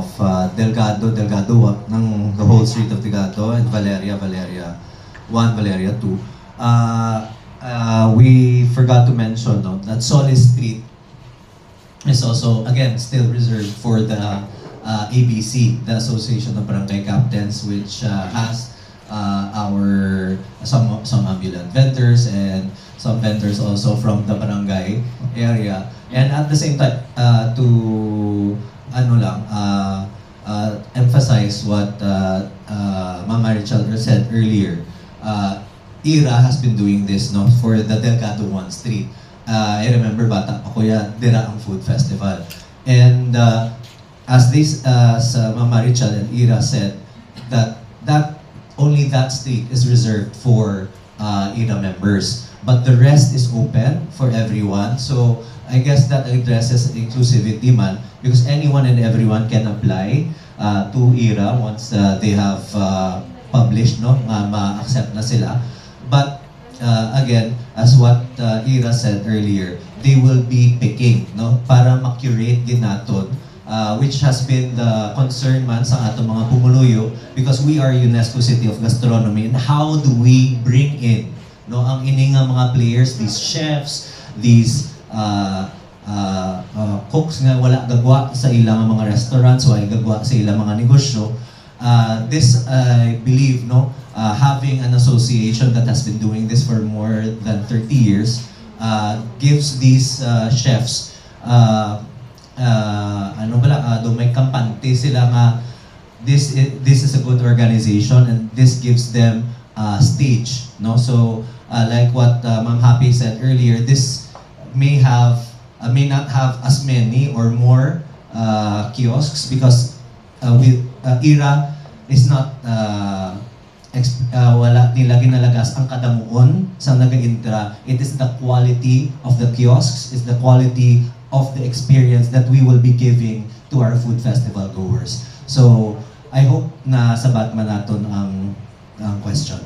of Delgado ng the whole street of Delgado, and Valeria 1, Valeria 2. We forgot to mention that Solis Street is also, again, still reserved for the ABC, the Association of Barangay Captains, which has some ambulant vendors and some vendors also from the barangay area. And at the same time, to emphasize what Ma'am Marichal said earlier, IRA has been doing this for the Delgado 1 Street. I remember bata pa ko yan, Dira ang Food Festival. And as Ma'am Marichal and IRA said, that only that street is reserved for IRA members. But the rest is open for everyone. So I guess that addresses inclusivity man, because anyone and everyone can apply to IRA once they have published, ma-accept na sila. But again, as what IRA said earlier, they will be picking, para ma-curate din naton, which has been the concern man sa atong mga pumuluyo, because we are UNESCO City of Gastronomy. And how do we bring in ang ininga mga players, these chefs, these cooks nga wala gagwa sa ilang mga restaurants, wala gagwa sa ilang mga negosyo. This, I believe, having an association that has been doing this for more than 30 years gives these chefs may kampante sila nga this is a good organization, and this gives them stage, so like what Ma'am Happy said earlier, this may not have as many or more kiosks, because with IRA is not wala nila ginalagas ang kadamuon sa nag-intra. It is the quality of the kiosks, it's the quality of the experience that we will be giving to our food festival goers. So I hope na sabat man naton ang question.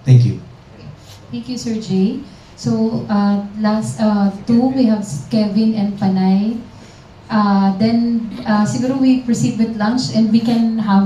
Thank you. Thank you, Sir Jay. So, last two, we have Kevin and Panay. Then, siguro we proceed with lunch, and we can have